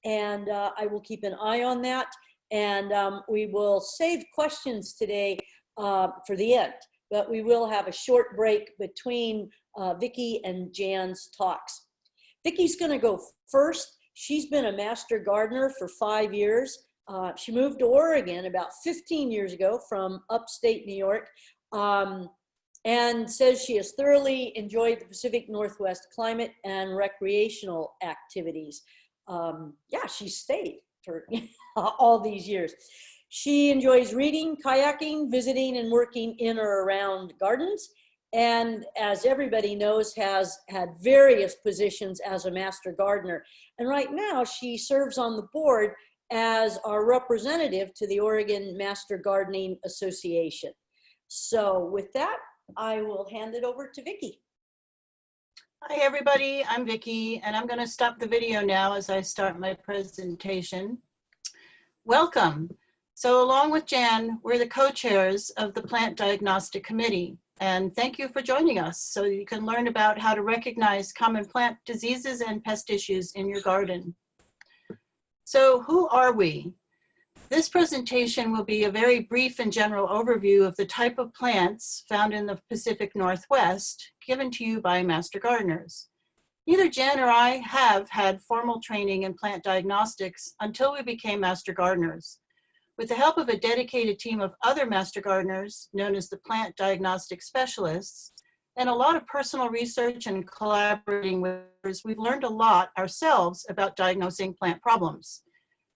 and I will keep an eye on that. And we will save questions today for the end, but we will have a short break between Vicki and Jan's talks. Vicki's going to go first. She's been a master gardener for 5 years. She moved to Oregon about 15 years ago from upstate New York, and says she has thoroughly enjoyed the Pacific Northwest climate and recreational activities. Yeah, she stayed for all these years. She enjoys reading, kayaking, visiting, and working in or around gardens. And as everybody knows, has had various positions as a master gardener. And right now she serves on the board as our representative to the Oregon Master Gardening Association. So with that, I will hand it over to Vicki. Hi everybody, I'm Vicki, and I'm going to stop the video now as I start my presentation. Welcome. So along with Jan, we're the co-chairs of the Plant Diagnostic Committee, and thank you for joining us so you can learn about how to recognize common plant diseases and pest issues in your garden. So who are we? This presentation will be a very brief and general overview of the type of plants found in the Pacific Northwest given to you by master gardeners. Neither Jan or I have had formal training in plant diagnostics until we became master gardeners. With the help of a dedicated team of other master gardeners, known as the plant diagnostic specialists, and a lot of personal research and collaborating with others, we've learned a lot ourselves about diagnosing plant problems.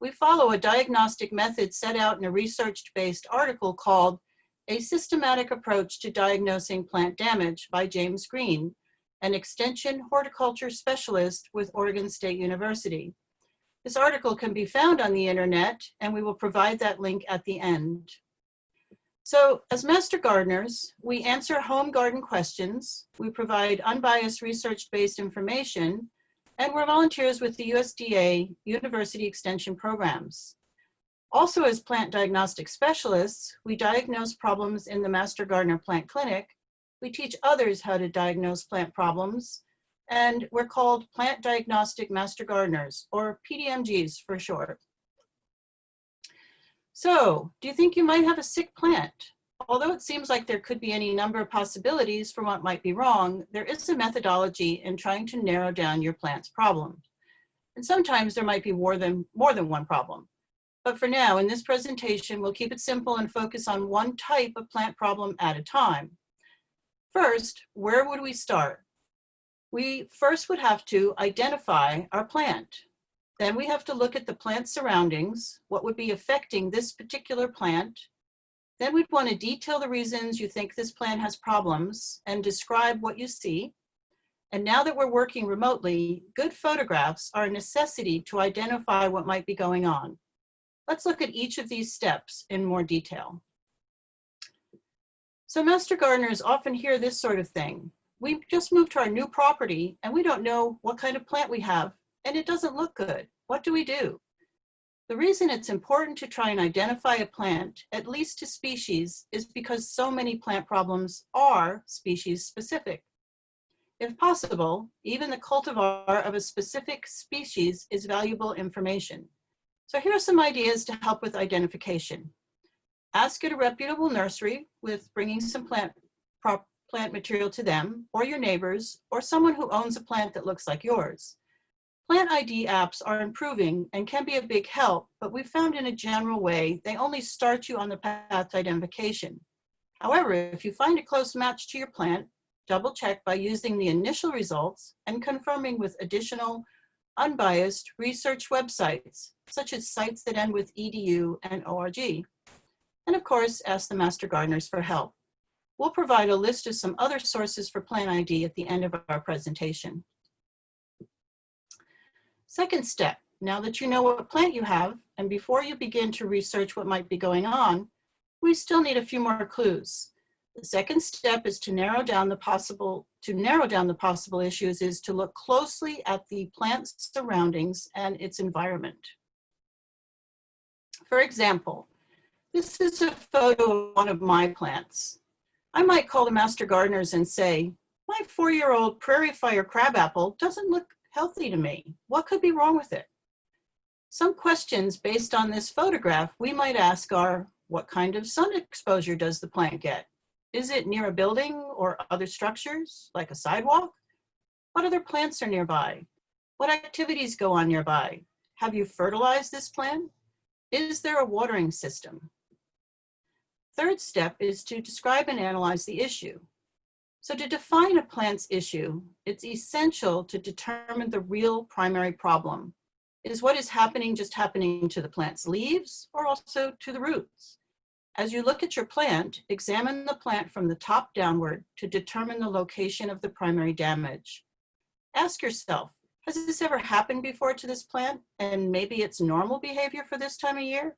We follow a diagnostic method set out in a research-based article called A Systematic Approach to Diagnosing Plant Damage by James Green, an extension horticulture specialist with Oregon State University. This article can be found on the internet, and we will provide that link at the end. So as master gardeners, we answer home garden questions, we provide unbiased research-based information, and we're volunteers with the USDA University Extension programs. Also as plant diagnostic specialists, we diagnose problems in the Master Gardener Plant Clinic, we teach others how to diagnose plant problems, and we're called Plant Diagnostic Master Gardeners, or PDMGs for short. So, do you think you might have a sick plant? Although it seems like there could be any number of possibilities for what might be wrong, there is a methodology in trying to narrow down your plant's problem. And sometimes there might be more than one problem. But for now, in this presentation, we'll keep it simple and focus on one type of plant problem at a time. First, where would we start? We first would have to identify our plant. Then we have to look at the plant surroundings, what would be affecting this particular plant. Then we'd want to detail the reasons you think this plant has problems and describe what you see. And now that we're working remotely, good photographs are a necessity to identify what might be going on. Let's look at each of these steps in more detail. So master gardeners often hear this sort of thing. We just moved to our new property and we don't know what kind of plant we have and it doesn't look good. What do we do? The reason it's important to try and identify a plant, at least to species, is because so many plant problems are species specific. If possible, even the cultivar of a specific species is valuable information. So here are some ideas to help with identification. Ask at a reputable nursery with bringing some plant material to them, or your neighbors, or someone who owns a plant that looks like yours. Plant ID apps are improving and can be a big help, but we've found in a general way, they only start you on the path to identification. However, if you find a close match to your plant, double check by using the initial results and confirming with additional unbiased research websites, such as sites that end with edu and org. And of course, ask the master gardeners for help. We'll provide a list of some other sources for plant ID at the end of our presentation. Second step, now that you know what plant you have, and before you begin to research what might be going on, we still need a few more clues. The second step is to narrow down the possible issues is to look closely at the plant's surroundings and its environment. For example, this is a photo of one of my plants. I might call the master gardeners and say, my 4-year-old prairie fire crabapple doesn't look healthy to me. What could be wrong with it? Some questions based on this photograph we might ask are, what kind of sun exposure does the plant get? Is it near a building or other structures, like a sidewalk? What other plants are nearby? What activities go on nearby? Have you fertilized this plant? Is there a watering system? Third step is to describe and analyze the issue. So to define a plant's issue, it's essential to determine the real primary problem. Is what is happening just happening to the plant's leaves or also to the roots? As you look at your plant, examine the plant from the top downward to determine the location of the primary damage. Ask yourself, has this ever happened before to this plant and maybe it's normal behavior for this time of year?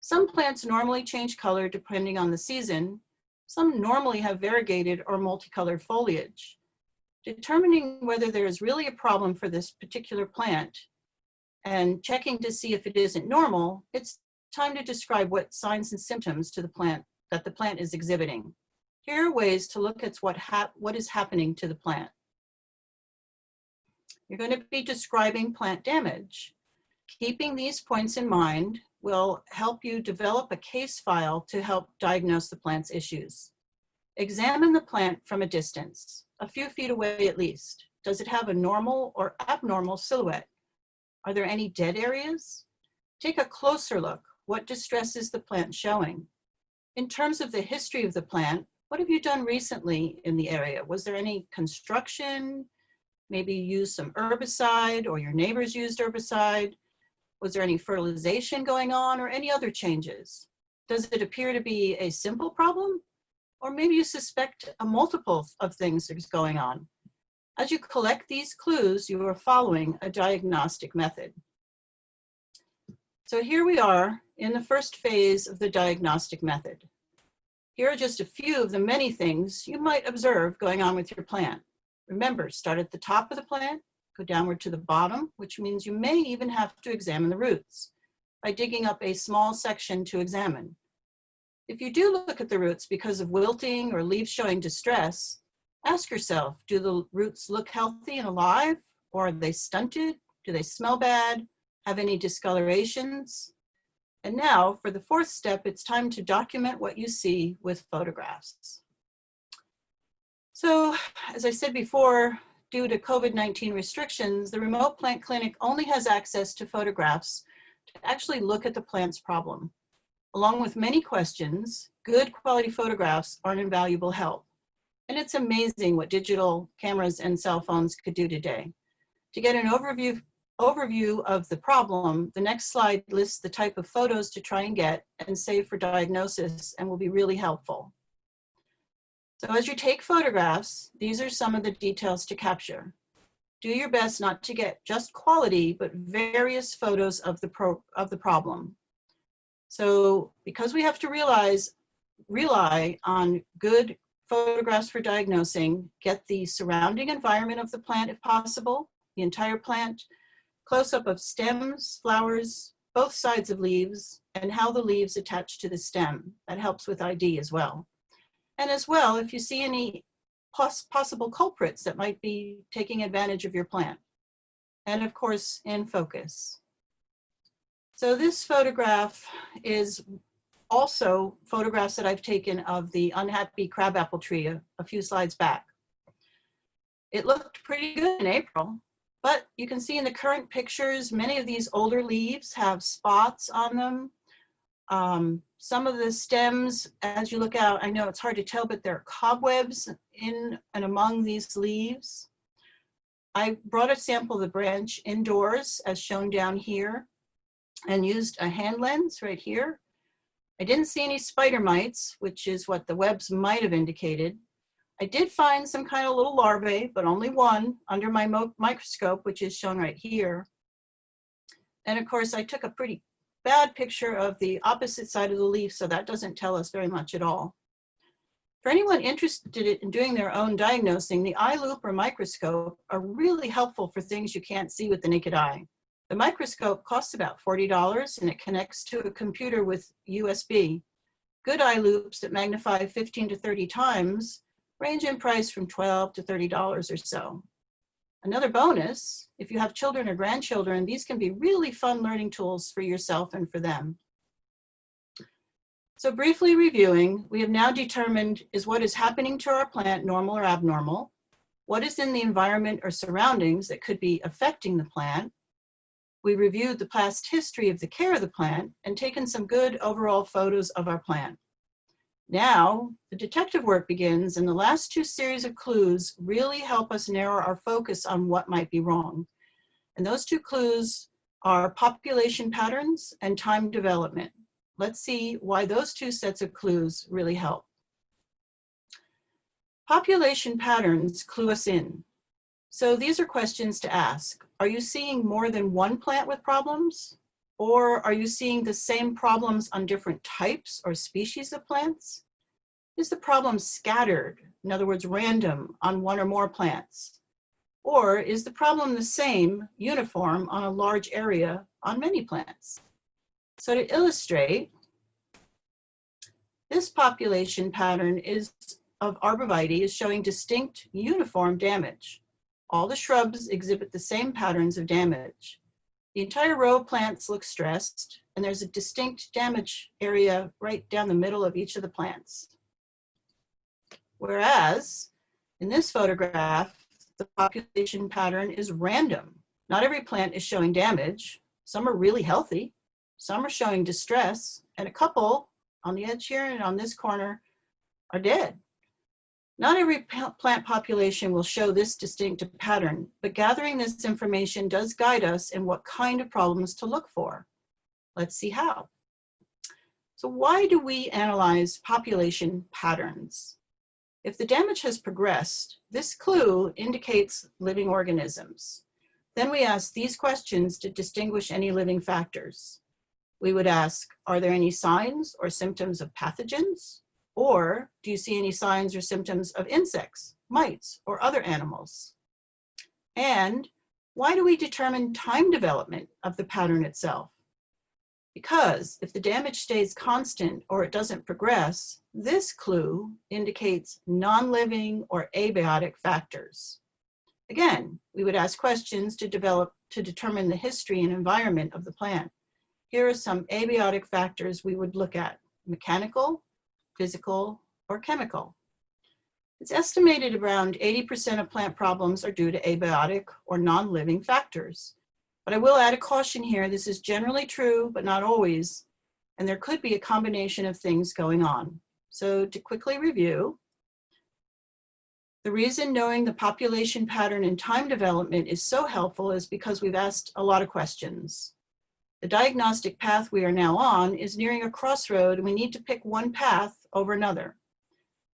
Some plants normally change color depending on the season. Some normally have variegated or multicolored foliage. Determining whether there is really a problem for this particular plant and checking to see if it isn't normal, it's time to describe what signs and symptoms to the plant that the plant is exhibiting. Here are ways to look at what is happening to the plant. You're going to be describing plant damage. Keeping these points in mind will help you develop a case file to help diagnose the plant's issues. Examine the plant from a distance, a few feet away at least. Does it have a normal or abnormal silhouette? Are there any dead areas? Take a closer look. What distress is the plant showing? In terms of the history of the plant, what have you done recently in the area? Was there any construction? Maybe you used some herbicide or your neighbors used herbicide? Was there any fertilization going on or any other changes? Does it appear to be a simple problem? Or maybe you suspect a multiple of things is going on. As you collect these clues, you are following a diagnostic method. So here we are in the first phase of the diagnostic method. Here are just a few of the many things you might observe going on with your plant. Remember, start at the top of the plant, go downward to the bottom, which means you may even have to examine the roots by digging up a small section to examine. If you do look at the roots because of wilting or leaves showing distress, ask yourself, do the roots look healthy and alive, or are they stunted? Do they smell bad? Have any discolorations? And now for the fourth step, it's time to document what you see with photographs. So as I said before, due to COVID-19 restrictions, the remote plant clinic only has access to photographs to actually look at the plant's problem. Along with many questions, good quality photographs are an invaluable help. And it's amazing what digital cameras and cell phones could do today. To get an overview of the problem, the next slide lists the type of photos to try and get and save for diagnosis and will be really helpful. So as you take photographs, these are some of the details to capture. Do your best not to get just quality, but various photos of the problem. So because we have to rely on good photographs for diagnosing, get the surrounding environment of the plant if possible, the entire plant, close-up of stems, flowers, both sides of leaves, and how the leaves attach to the stem. That helps with ID as well. And as well, if you see any possible culprits that might be taking advantage of your plant. And of course, in focus. So this photograph is also photographs that I've taken of the unhappy crabapple tree a few slides back. It looked pretty good in April, but you can see in the current pictures, many of these older leaves have spots on them. Some of the stems, as you look out, I know it's hard to tell, but there are cobwebs in and among these leaves. I brought a sample of the branch indoors, as shown down here, and used a hand lens right here. I didn't see any spider mites, which is what the webs might have indicated. I did find some kind of little larvae, but only one under my microscope, which is shown right here. And of course, I took a pretty bad picture of the opposite side of the leaf, so that doesn't tell us very much at all. For anyone interested in doing their own diagnosing, the eye loop or microscope are really helpful for things you can't see with the naked eye. The microscope costs about $40 and it connects to a computer with USB. Good eye loops that magnify 15 to 30 times range in price from $12 to $30 or so. Another bonus, if you have children or grandchildren, these can be really fun learning tools for yourself and for them. So briefly reviewing, we have now determined, is what is happening to our plant normal or abnormal? What is in the environment or surroundings that could be affecting the plant? We reviewed the past history of the care of the plant and taken some good overall photos of our plant. Now, the detective work begins, and the last two series of clues really help us narrow our focus on what might be wrong. And those two clues are population patterns and time development. Let's see why those two sets of clues really help. Population patterns clue us in. So these are questions to ask. Are you seeing more than one plant with problems? Or are you seeing the same problems on different types or species of plants? Is the problem scattered, in other words, random, on one or more plants? Or is the problem the same, uniform, on a large area on many plants? So to illustrate, this population pattern of arborvitae is showing distinct, uniform damage. All the shrubs exhibit the same patterns of damage. The entire row of plants look stressed, and there's a distinct damage area right down the middle of each of the plants. Whereas, in this photograph, the population pattern is random. Not every plant is showing damage. Some are really healthy. Some are showing distress, and a couple on the edge here and on this corner are dead. Not every plant population will show this distinct pattern, but gathering this information does guide us in what kind of problems to look for. Let's see how. So why do we analyze population patterns? If the damage has progressed, this clue indicates living organisms. Then we ask these questions to distinguish any living factors. We would ask, are there any signs or symptoms of pathogens? Or do you see any signs or symptoms of insects, mites, or other animals? And why do we determine time development of the pattern itself? Because if the damage stays constant or it doesn't progress, this clue indicates non-living or abiotic factors. Again, we would ask questions to determine the history and environment of the plant. Here are some abiotic factors we would look at: mechanical, physical, or chemical. It's estimated around 80% of plant problems are due to abiotic or non-living factors. But I will add a caution here. This is generally true, but not always. And there could be a combination of things going on. So to quickly review, the reason knowing the population pattern and time development is so helpful is because we've asked a lot of questions. The diagnostic path we are now on is nearing a crossroad, and we need to pick one path over another.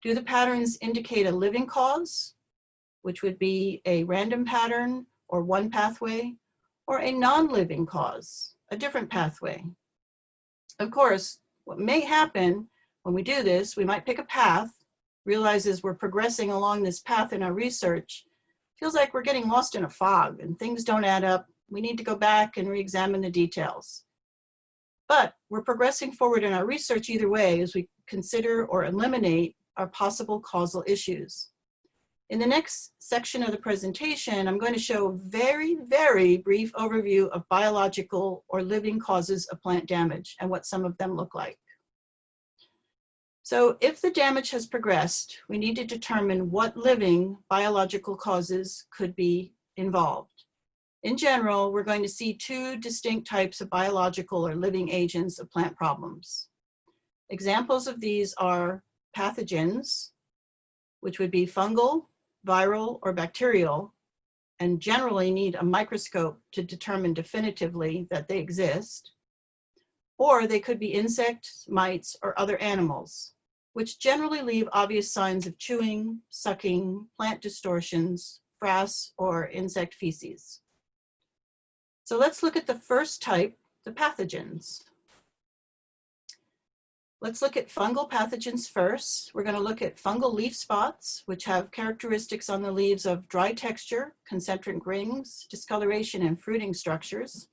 Do the patterns indicate a living cause, which would be a random pattern or one pathway, or a non-living cause, a different pathway? Of course, what may happen when we do this, we might pick a path, realize as we're progressing along this path in our research, feels like we're getting lost in a fog and things don't add up. We need to go back and re-examine the details. But we're progressing forward in our research either way as we consider or eliminate our possible causal issues. In the next section of the presentation, I'm going to show a very, very brief overview of biological or living causes of plant damage and what some of them look like. So if the damage has progressed, we need to determine what living biological causes could be involved. In general, we're going to see two distinct types of biological or living agents of plant problems. Examples of these are pathogens, which would be fungal, viral, or bacterial, and generally need a microscope to determine definitively that they exist. Or they could be insects, mites, or other animals, which generally leave obvious signs of chewing, sucking, plant distortions, frass, or insect feces. So let's look at the first type, the pathogens. Let's look at fungal pathogens first. We're going to look at fungal leaf spots, which have characteristics on the leaves of dry texture, concentric rings, discoloration, and fruiting structures,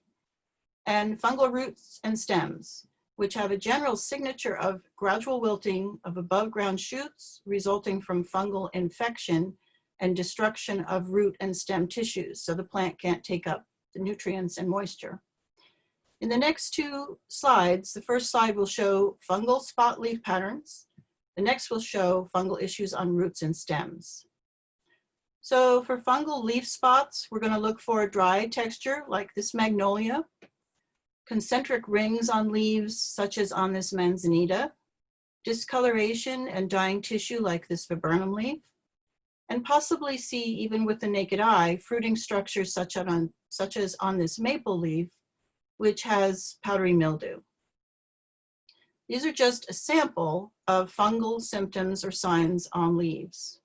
and fungal roots and stems, which have a general signature of gradual wilting of above ground shoots resulting from fungal infection and destruction of root and stem tissues, so the plant can't take up the nutrients and moisture. In the next two slides, the first slide will show fungal spot leaf patterns. The next will show fungal issues on roots and stems. So for fungal leaf spots, we're going to look for a dry texture like this magnolia, concentric rings on leaves such as on this manzanita, discoloration and dying tissue like this viburnum leaf, and possibly see, even with the naked eye, fruiting structures such as on this maple leaf, which has powdery mildew. These are just a sample of fungal symptoms or signs on leaves.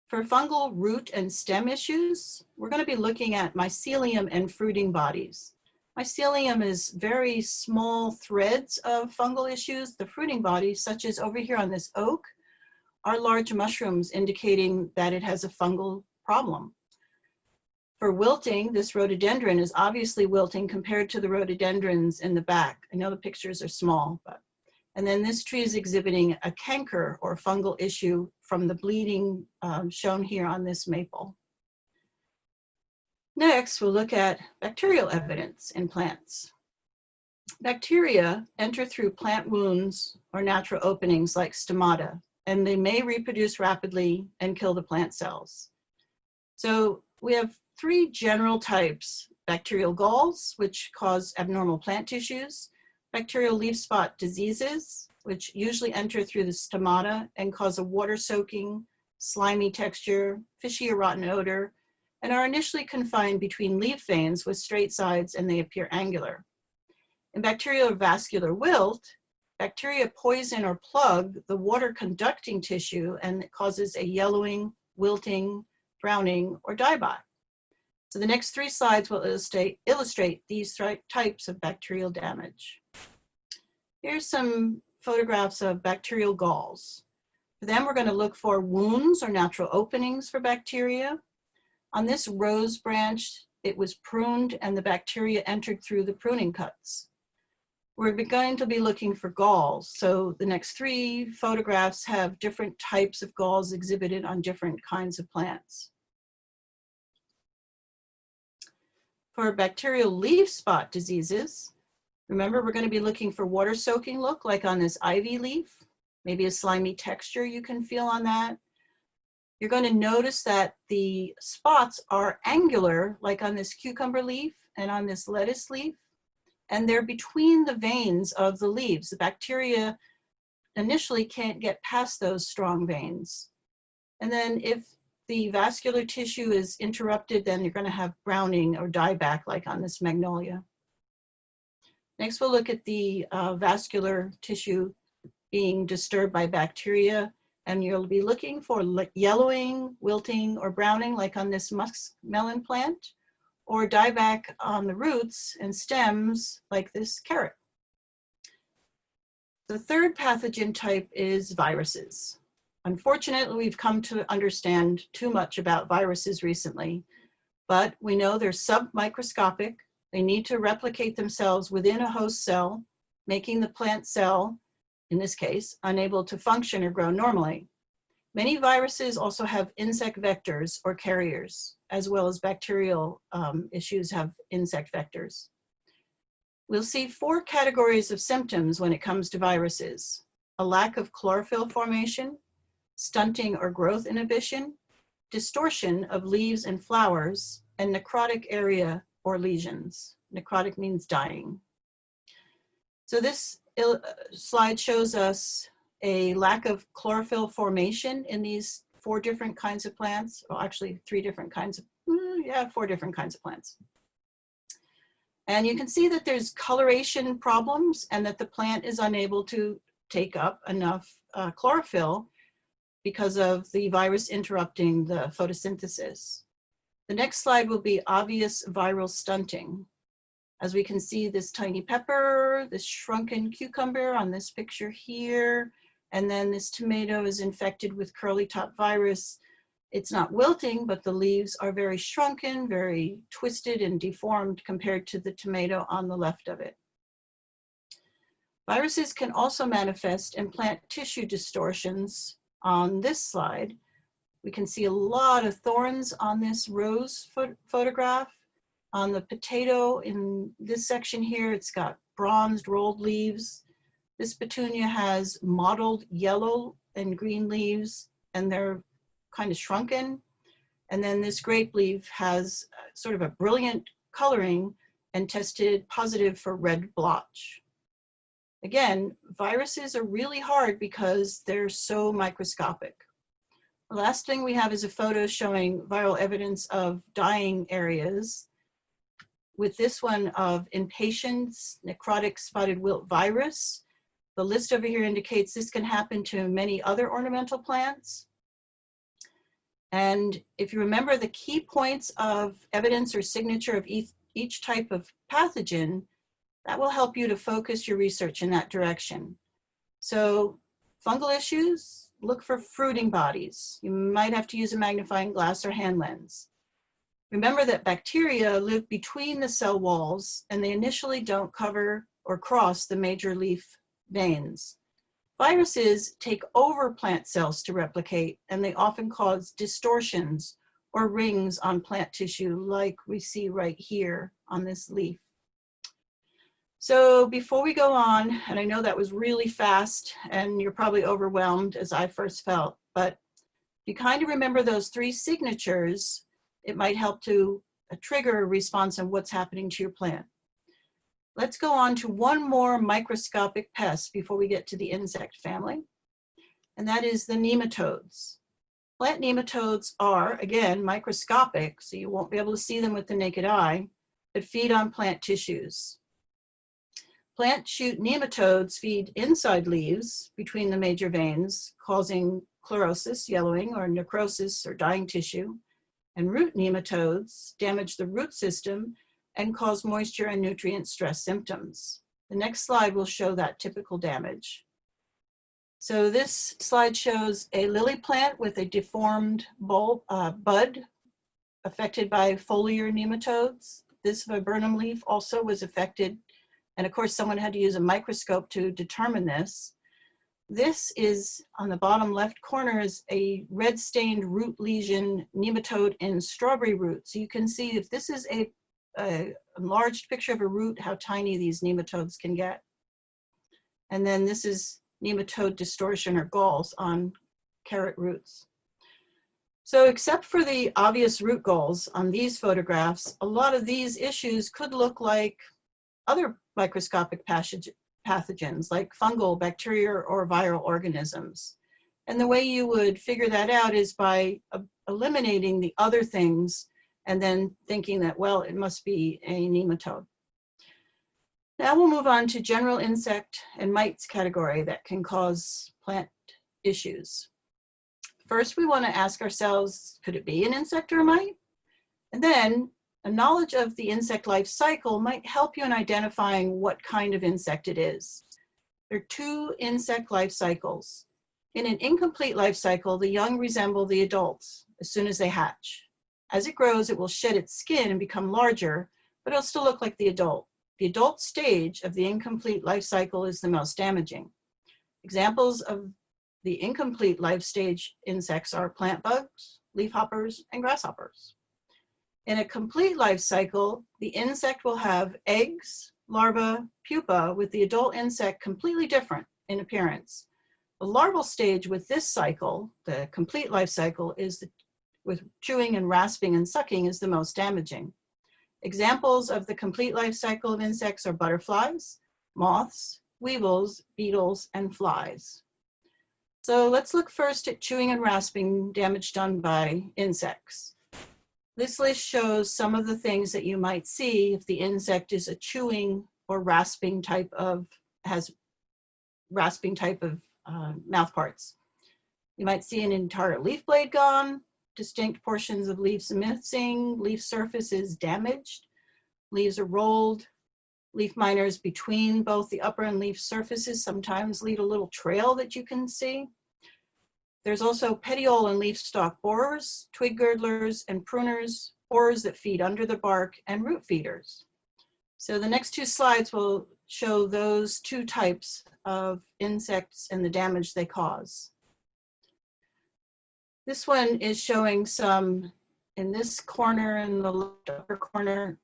For fungal root and stem issues, we're going to be looking at mycelium and fruiting bodies. Mycelium is very small threads of fungal issues. The fruiting bodies, such as over here on this oak, are large mushrooms indicating that it has a fungal problem. For wilting, this rhododendron is obviously wilting compared to the rhododendrons in the back. I know the pictures are small, and then this tree is exhibiting a canker or fungal issue from the bleeding shown here on this maple. Next, we'll look at bacterial evidence in plants. Bacteria enter through plant wounds or natural openings like stomata, and they may reproduce rapidly and kill the plant cells. So we have three general types: bacterial galls, which cause abnormal plant tissues; bacterial leaf spot diseases, which usually enter through the stomata and cause a water-soaking, slimy texture, fishy or rotten odor, and are initially confined between leaf veins with straight sides, and they appear angular. In bacterial vascular wilt, bacteria poison or plug the water-conducting tissue, and it causes a yellowing, wilting, browning, or dieback. So the next three slides will illustrate these types of bacterial damage. Here's some photographs of bacterial galls. For them, we're going to look for wounds or natural openings for bacteria. On this rose branch, it was pruned and the bacteria entered through the pruning cuts. We're going to be looking for galls. So the next three photographs have different types of galls exhibited on different kinds of plants. For bacterial leaf spot diseases, remember, we're going to be looking for water soaking look like on this ivy leaf, maybe a slimy texture you can feel on that. You're going to notice that the spots are angular like on this cucumber leaf and on this lettuce leaf, and they're between the veins of the leaves. The bacteria initially can't get past those strong veins. And then if the vascular tissue is interrupted, then you're going to have browning or dieback like on this magnolia. Next, we'll look at the vascular tissue being disturbed by bacteria, and you'll be looking for yellowing, wilting, or browning like on this muskmelon plant, or dieback on the roots and stems like this carrot. The third pathogen type is viruses. Unfortunately, we've come to understand too much about viruses recently, but we know they're submicroscopic. They need to replicate themselves within a host cell, making the plant cell, in this case, unable to function or grow normally. Many viruses also have insect vectors or carriers, as well as bacterial issues have insect vectors. We'll see four categories of symptoms when it comes to viruses: a lack of chlorophyll formation, stunting or growth inhibition, distortion of leaves and flowers, and necrotic area or lesions. Necrotic means dying. So this slide shows us a lack of chlorophyll formation in these four different kinds of plants, or actually four different kinds of plants. And you can see that there's coloration problems and that the plant is unable to take up enough chlorophyll because of the virus interrupting the photosynthesis. The next slide will be obvious viral stunting. As we can see, this tiny pepper, this shrunken cucumber on this picture here, and then this tomato is infected with curly top virus. It's not wilting, but the leaves are very shrunken, very twisted and deformed compared to the tomato on the left of it. Viruses can also manifest in plant tissue distortions on this slide, We can see a lot of thorns on this rose photograph. On the potato in this section here, it's got bronzed rolled leaves. This petunia has mottled yellow and green leaves, and they're kind of shrunken. And then this grape leaf has sort of a brilliant coloring and tested positive for red blotch. Again, viruses are really hard because they're so microscopic. The last thing we have is a photo showing viral evidence of dying areas, with this one of in patients, necrotic spotted wilt virus. The list over here indicates this can happen to many other ornamental plants. And if you remember the key points of evidence or signature of each type of pathogen, that will help you to focus your research in that direction. So fungal issues, look for fruiting bodies. You might have to use a magnifying glass or hand lens. Remember that bacteria live between the cell walls and they initially don't cover or cross the major leaf veins. Viruses take over plant cells to replicate, and they often cause distortions or rings on plant tissue like we see right here on this leaf. So before we go on, and I know that was really fast and you're probably overwhelmed as I first felt, but if you kind of remember those 3 signatures, it might help to trigger a response on what's happening to your plant. Let's go on to one more microscopic pest before we get to the insect family, and that is the nematodes. Plant nematodes are, again, microscopic, so you won't be able to see them with the naked eye, but feed on plant tissues. Plant shoot nematodes feed inside leaves between the major veins, causing chlorosis, yellowing, or necrosis, or dying tissue. And root nematodes damage the root system and cause moisture and nutrient stress symptoms. The next slide will show that typical damage. So this slide shows a lily plant with a deformed bud affected by foliar nematodes. This viburnum leaf also was affected, and of course someone had to use a microscope to determine this. This is, on the bottom left corner, is a red stained root lesion nematode in strawberry root. So you can see if this is a enlarged picture of a root, how tiny these nematodes can get. And then this is nematode distortion or galls on carrot roots. So except for the obvious root galls on these photographs, a lot of these issues could look like other microscopic pathogens like fungal, bacteria, or viral organisms. And the way you would figure that out is by eliminating the other things and then thinking that, well, it must be a nematode. Now we'll move on to general insect and mites category that can cause plant issues. First, we want to ask ourselves, could it be an insect or a mite? And then a knowledge of the insect life cycle might help you in identifying what kind of insect it is. There are 2 insect life cycles. In an incomplete life cycle, the young resemble the adults as soon as they hatch. As it grows, it will shed its skin and become larger, but it'll still look like the adult. The adult stage of the incomplete life cycle is the most damaging. Examples of the incomplete life stage insects are plant bugs, leafhoppers, and grasshoppers. In a complete life cycle, the insect will have eggs, larvae, pupa, with the adult insect completely different in appearance. The larval stage with this cycle, the complete life cycle, is with chewing and rasping and sucking is the most damaging. Examples of the complete life cycle of insects are butterflies, moths, weevils, beetles, and flies. So let's look first at chewing and rasping damage done by insects. This list shows some of the things that you might see if the insect is a chewing or rasping type of, has rasping type of mouth parts. You might see an entire leaf blade gone, distinct portions of leaves missing, leaf surface is damaged, leaves are rolled, leaf minors between both the upper and leaf surfaces sometimes lead a little trail that you can see. There's also petiole and leaf stalk borers, twig girdlers, and pruners, borers that feed under the bark, and root feeders. So the next 2 slides will show those 2 types of insects and the damage they cause. This one is showing some, in this corner, in the left upper corner,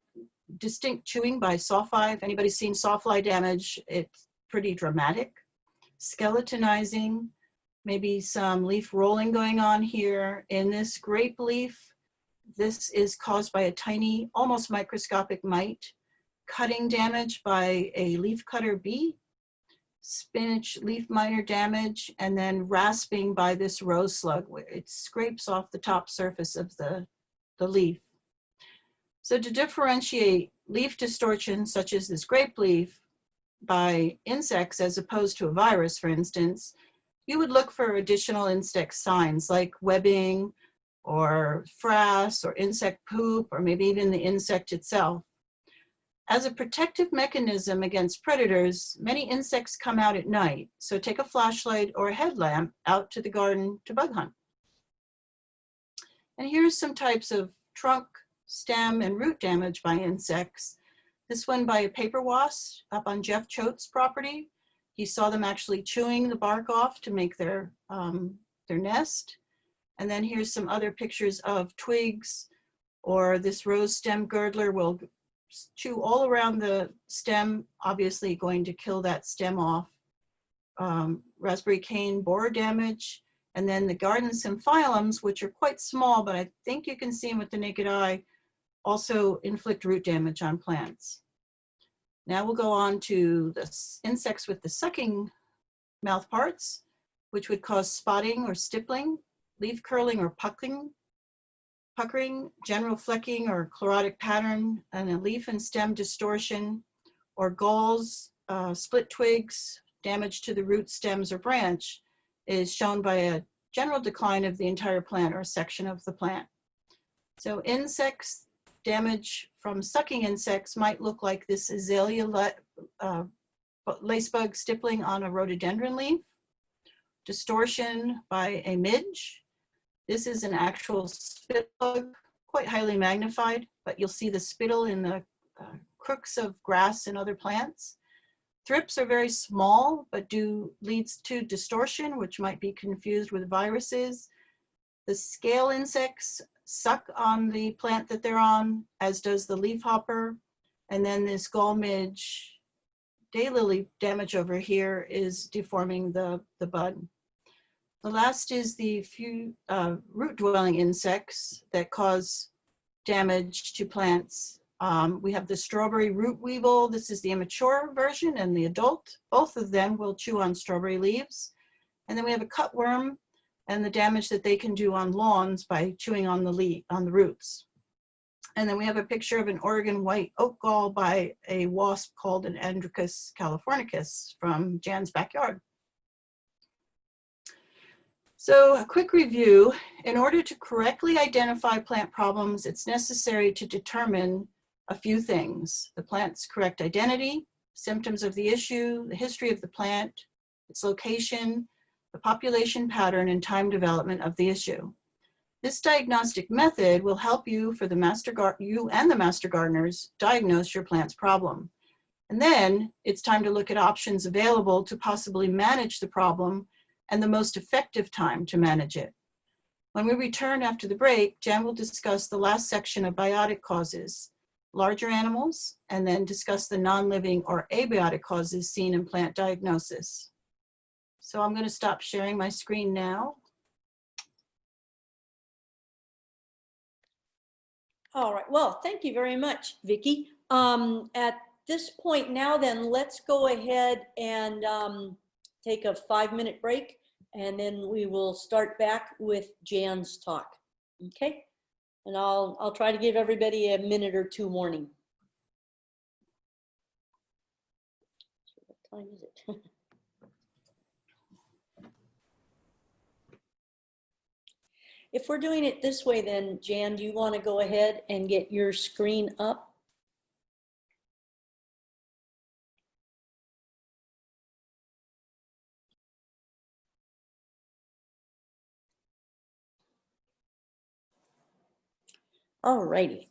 distinct chewing by sawfly. If anybody's seen sawfly damage, it's pretty dramatic. Skeletonizing, maybe some leaf rolling going on here. In this grape leaf, this is caused by a tiny, almost microscopic mite. Cutting damage by a leaf cutter bee. Spinach leaf miter damage, and then rasping by this rose slug where it scrapes off the top surface of the leaf. So to differentiate leaf distortion, such as this grape leaf, by insects as opposed to a virus, for instance, you would look for additional insect signs like webbing or frass or insect poop, or maybe even the insect itself. As a protective mechanism against predators, many insects come out at night, so take a flashlight or a headlamp out to the garden to bug hunt. And here's some types of trunk, stem, and root damage by insects. This one by a paper wasp up on Jeff Choate's property. He saw them actually chewing the bark off to make their nest. And then here's some other pictures of twigs, or this rose stem girdler will chew all around the stem, obviously going to kill that stem off. Raspberry cane borer damage, and then the garden symphyllums, which are quite small, but I think you can see them with the naked eye, also inflict root damage on plants. Now we'll go on to the insects with the sucking mouth parts, which would cause spotting or stippling, leaf curling or puckering, general flecking or chlorotic pattern, and a leaf and stem distortion, or galls, split twigs, damage to the root, stems, or branch is shown by a general decline of the entire plant or a section of the plant. So insects, damage from sucking insects might look like this azalea lacebug stippling on a rhododendron leaf, distortion by a midge. This is an actual spittle bug, quite highly magnified, but you'll see the spittle in the crooks of grass and other plants. Thrips are very small, but leads to distortion, which might be confused with viruses. The scale insects suck on the plant that they're on, as does the leafhopper. And then this gall midge daylily damage over here is deforming the bud. The last is the few root-dwelling insects that cause damage to plants. We have the strawberry root weevil. This is the immature version and the adult. Both of them will chew on strawberry leaves. And then we have a cutworm and the damage that they can do on lawns by chewing on the roots. And then we have a picture of an Oregon white oak gall by a wasp called an Androcus californicus from Jan's backyard. So a quick review. In order to correctly identify plant problems, it's necessary to determine a few things: the plant's correct identity, symptoms of the issue, the history of the plant, its location, the population pattern, and time development of the issue. This diagnostic method will help you and the master gardeners diagnose your plant's problem. And then it's time to look at options available to possibly manage the problem and the most effective time to manage it. When we return after the break, Jen will discuss the last section of biotic causes, larger animals, and then discuss the non-living or abiotic causes seen in plant diagnosis. So I'm going to stop sharing my screen now. All right, well, thank you very much, Vicki. At this point now then, let's go ahead and take a 5-minute break, and then we will start back with Jan's talk, okay? And I'll try to give everybody a minute or two warning. What time is it? If we're doing it this way, then Jan, do you want to go ahead and get your screen up? All righty.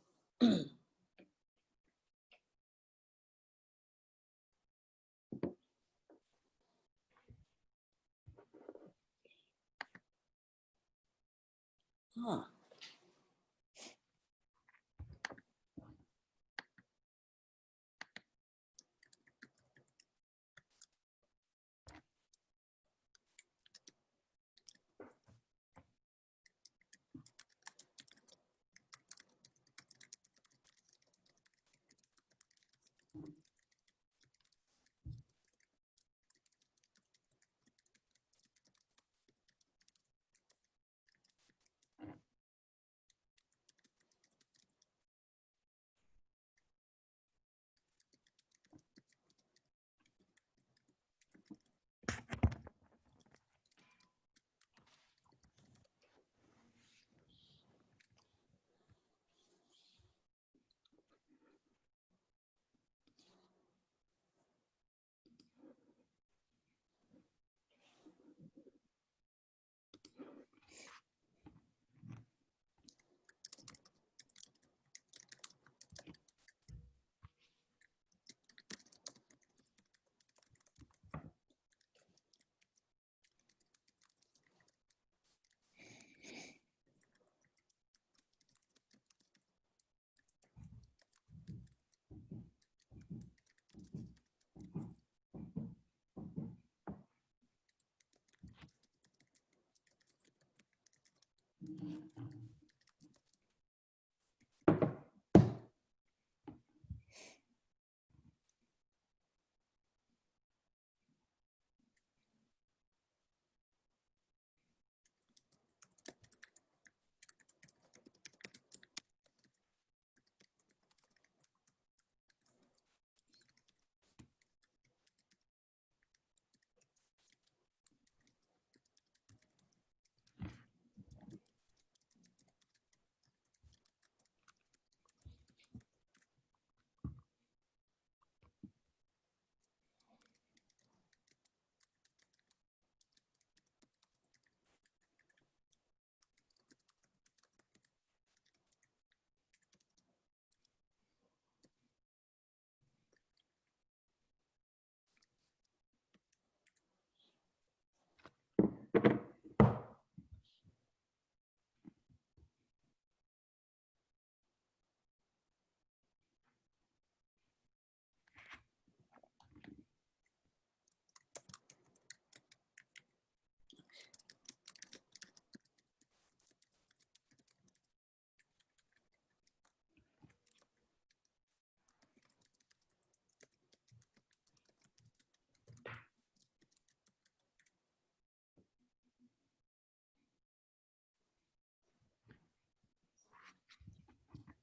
Huh.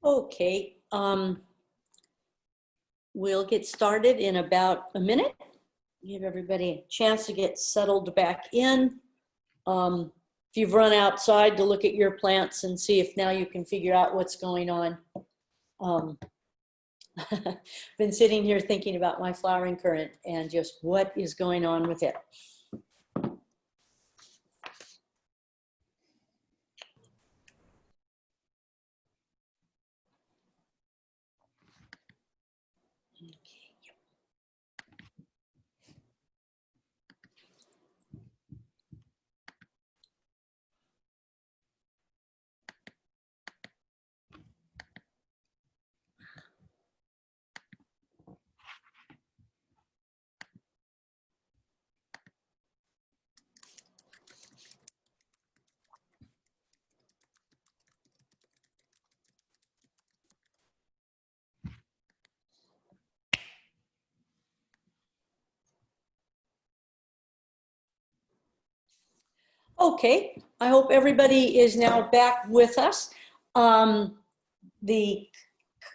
Okay, we'll get started in about a minute. Give everybody a chance to get settled back in. If you've run outside to look at your plants and see if now you can figure out what's going on. Been sitting here thinking about my flowering currant and just what is going on with it. Okay, I hope everybody is now back with us.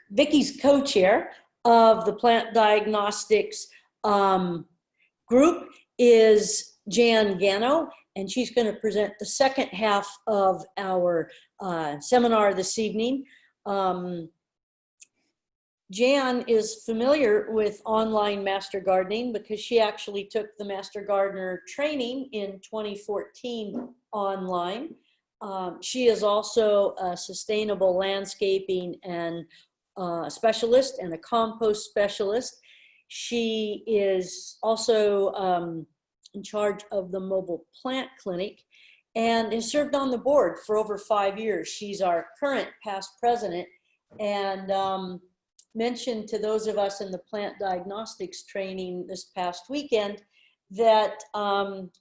Vicky's co-chair of the Plant Diagnostics group is Jan Gano, and she's going to present the second half of our seminar this evening. Jan is familiar with online master gardening because she actually took the master gardener training in 2014 online. She is also a sustainable landscaping and specialist and a compost specialist. She is also in charge of the mobile plant clinic, and has served on the board for over 5 years. She's our current past president, and mentioned to those of us in the plant diagnostics training this past weekend that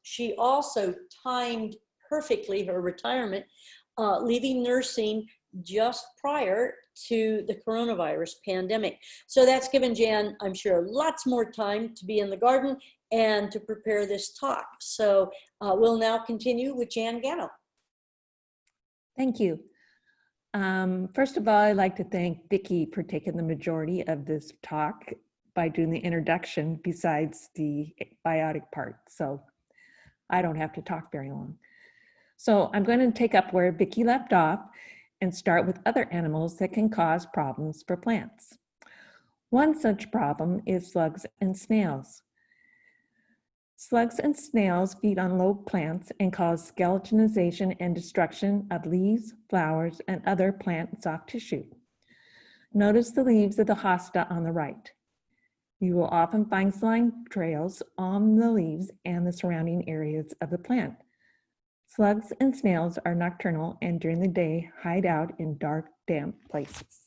she also timed perfectly her retirement, leaving nursing just prior to the coronavirus pandemic. So that's given Jan, I'm sure, lots more time to be in the garden and to prepare this talk. So we'll now continue with Jan Gano. Thank you. First of all, I'd like to thank Vicki for taking the majority of this talk by doing the introduction besides the biotic part. So I don't have to talk very long. So I'm going to take up where Vicki left off and start with other animals that can cause problems for plants. One such problem is slugs and snails. Slugs and snails feed on low plants and cause skeletonization and destruction of leaves, flowers, and other plant soft tissue. Notice the leaves of the hosta on the right. You will often find slime trails on the leaves and the surrounding areas of the plant. Slugs and snails are nocturnal and during the day hide out in dark, damp places.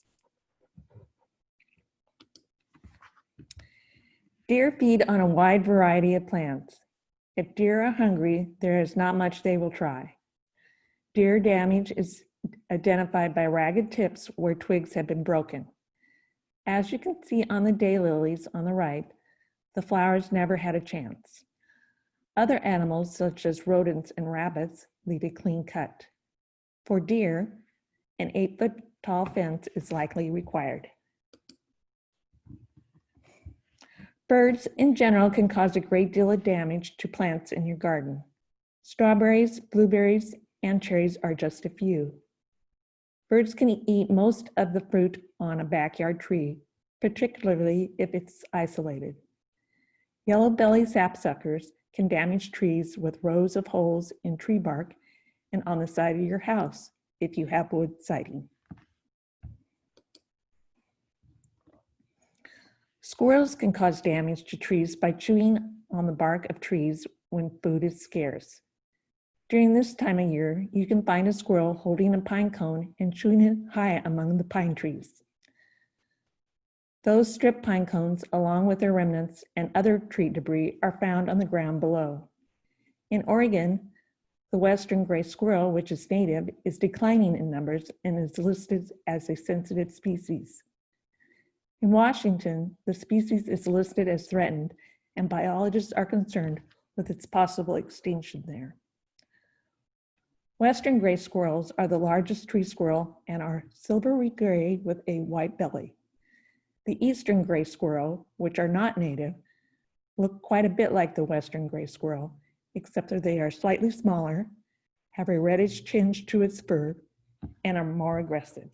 Deer feed on a wide variety of plants. If deer are hungry, there is not much they will try. Deer damage is identified by ragged tips where twigs have been broken. As you can see on the daylilies on the right, the flowers never had a chance. Other animals, such as rodents and rabbits, leave a clean cut. For deer, an 8-foot-tall fence is likely required. Birds in general can cause a great deal of damage to plants in your garden. Strawberries, blueberries, and cherries are just a few. Birds can eat most of the fruit on a backyard tree, particularly if it's isolated. Yellow-bellied sapsuckers can damage trees with rows of holes in tree bark and on the side of your house if you have wood siding. Squirrels can cause damage to trees by chewing on the bark of trees when food is scarce. During this time of year, you can find a squirrel holding a pine cone and chewing it high among the pine trees. Those stripped pine cones, along with their remnants and other tree debris, are found on the ground below. In Oregon, the western gray squirrel, which is native, is declining in numbers and is listed as a sensitive species. In Washington, the species is listed as threatened, and biologists are concerned with its possible extinction there. Western gray squirrels are the largest tree squirrel and are silvery gray with a white belly. The eastern gray squirrel, which are not native, look quite a bit like the western gray squirrel, except that they are slightly smaller, have a reddish tinge to its fur, and are more aggressive.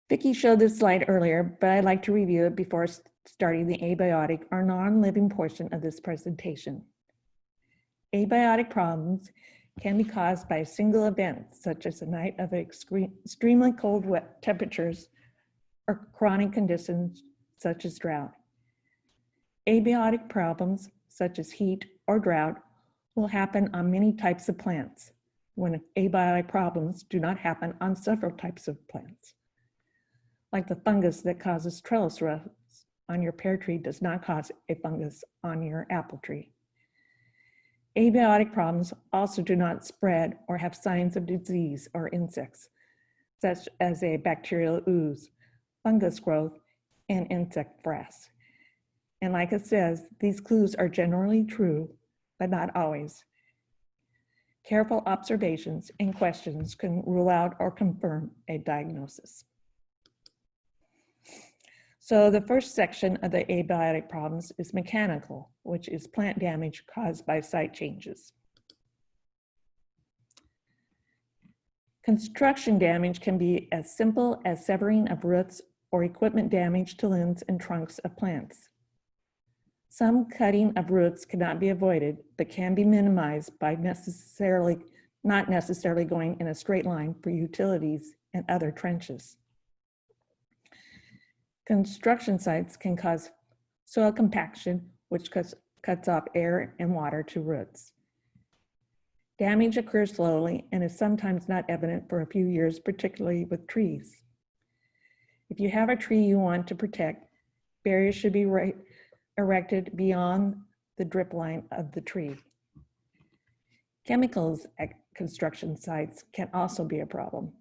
Vicki showed this slide earlier, but I'd like to review it before starting the abiotic or non-living portion of this presentation. Abiotic problems can be caused by a single event, such as a night of extremely cold, wet temperatures or chronic conditions such as drought. Abiotic problems, such as heat or drought, will happen on many types of plants, when abiotic problems do not happen on several types of plants. Like the fungus that causes trellis rust on your pear tree does not cause a fungus on your apple tree. Abiotic problems also do not spread or have signs of disease or insects, such as a bacterial ooze, fungus growth, and insect frass. And like it says, these clues are generally true, but not always. Careful observations and questions can rule out or confirm a diagnosis. So the first section of the abiotic problems is mechanical, which is plant damage caused by site changes. Construction damage can be as simple as severing of roots or equipment damage to limbs and trunks of plants. Some cutting of roots cannot be avoided, but can be minimized by not necessarily going in a straight line for utilities and other trenches. Construction sites can cause soil compaction which cuts off air and water to roots. Damage occurs slowly and is sometimes not evident for a few years, particularly with trees. If you have a tree you want to protect, barriers should be erected beyond the drip line of the tree. Chemicals at construction sites can also be a problem.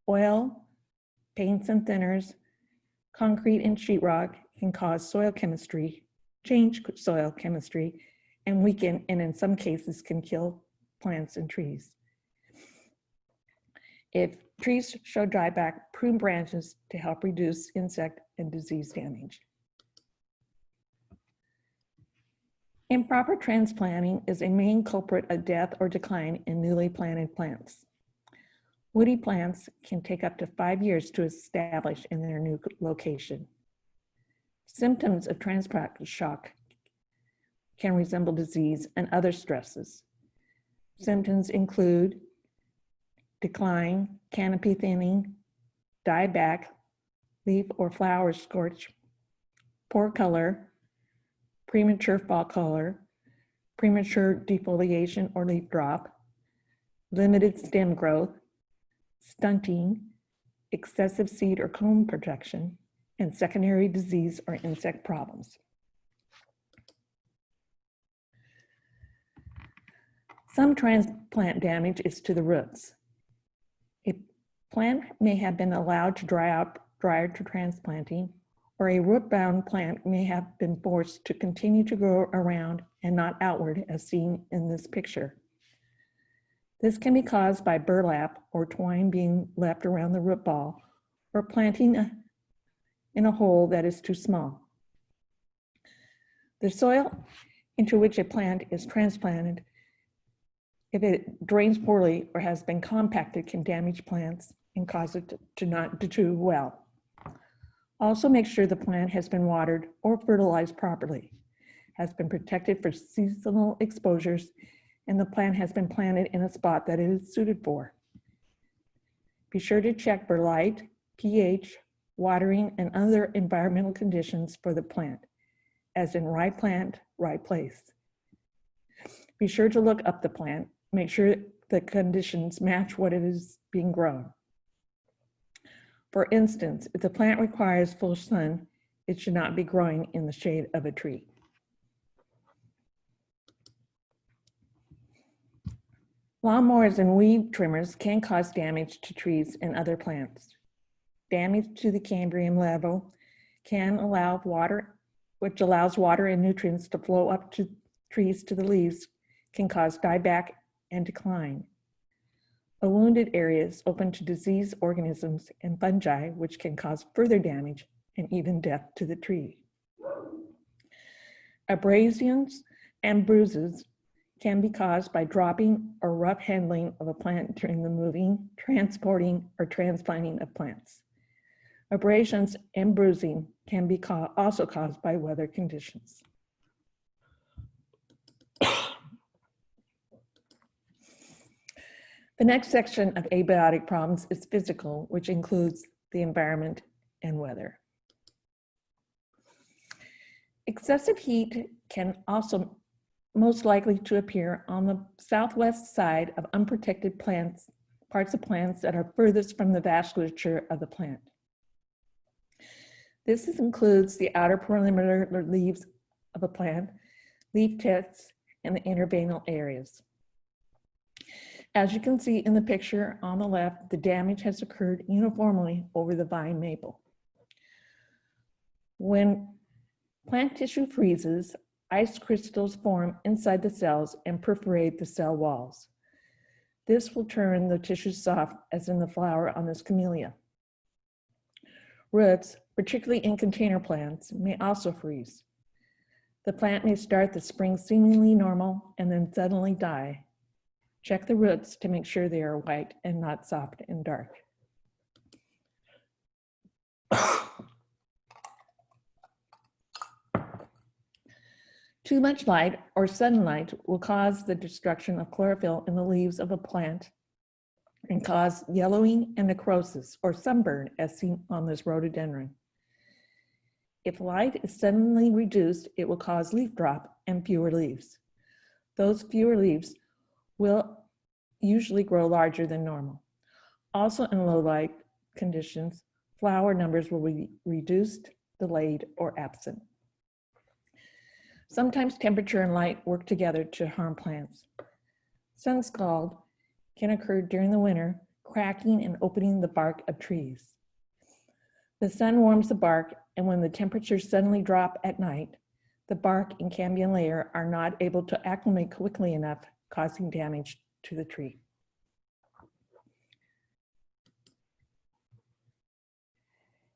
Oil, paints and thinners, concrete and sheetrock can cause soil chemistry, change soil chemistry, and weaken, and in some cases can kill plants and trees. If trees show dieback, prune branches to help reduce insect and disease damage. Improper transplanting is a main culprit of death or decline in newly planted plants. Woody plants can take up to 5 years to establish in their new location. Symptoms of transplant shock can resemble disease and other stresses. Symptoms include decline, canopy thinning, dieback, leaf or flower scorch, poor color, premature fall color, premature defoliation or leaf drop, limited stem growth, stunting, excessive seed or cone protection, and secondary disease or insect problems. Some transplant damage is to the roots. A plant may have been allowed to dry out prior to transplanting, or a root-bound plant may have been forced to continue to grow around and not outward, as seen in this picture. This can be caused by burlap or twine being left around the root ball, or planting in a hole that is too small. The soil into which a plant is transplanted, if it drains poorly or has been compacted, can damage plants and cause it to not do well. Also make sure the plant has been watered or fertilized properly, has been protected for seasonal exposures, and the plant has been planted in a spot that it is suited for. Be sure to check for light, pH, watering, and other environmental conditions for the plant, as in right plant, right place. Be sure to look up the plant. Make sure the conditions match what it is being grown. For instance, if the plant requires full sun, it should not be growing in the shade of a tree. Lawnmowers and weed trimmers can cause damage to trees and other plants. Damage to the cambium level can allow water, which allows water and nutrients to flow up to trees to the leaves, can cause dieback and decline. A wounded area is open to disease organisms and fungi, which can cause further damage and even death to the tree. Abrasions and bruises can be caused by dropping or rough handling of a plant during the moving, transporting, or transplanting of plants. Abrasions and bruising can be also caused by weather conditions. The next section of abiotic problems is physical, which includes the environment and weather. Excessive heat can also most likely to appear on the southwest side of unprotected plants, parts of plants that are furthest from the vasculature of the plant. This includes the outer perimeter leaves of a plant, leaf tips, and the interveinal areas. As you can see in the picture on the left, the damage has occurred uniformly over the vine maple. When plant tissue freezes, ice crystals form inside the cells and perforate the cell walls. This will turn the tissue soft, as in the flower on this camellia. Roots, particularly in container plants, may also freeze. The plant may start the spring seemingly normal and then suddenly die. Check the roots to make sure they are white and not soft and dark. Too much light or sunlight will cause the destruction of chlorophyll in the leaves of a plant and cause yellowing and necrosis or sunburn, as seen on this rhododendron. If light is suddenly reduced, it will cause leaf drop and fewer leaves. Those fewer leaves will usually grow larger than normal. Also in low light conditions, flower numbers will be reduced, delayed, or absent. Sometimes temperature and light work together to harm plants. Sun scald can occur during the winter, cracking and opening the bark of trees. The sun warms the bark, and when the temperatures suddenly drop at night, the bark and cambium layer are not able to acclimate quickly enough, causing damage to the tree.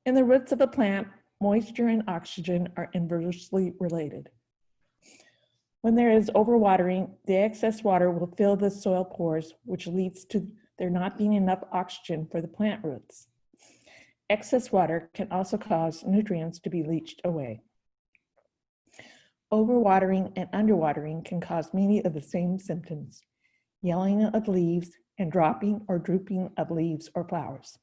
In the roots of a plant, moisture and oxygen are inversely related. When there is overwatering, the excess water will fill the soil pores, which leads to there not being enough oxygen for the plant roots. Excess water can also cause nutrients to be leached away. Overwatering and underwatering can cause many of the same symptoms: yellowing of leaves and dropping or drooping of leaves or flowers.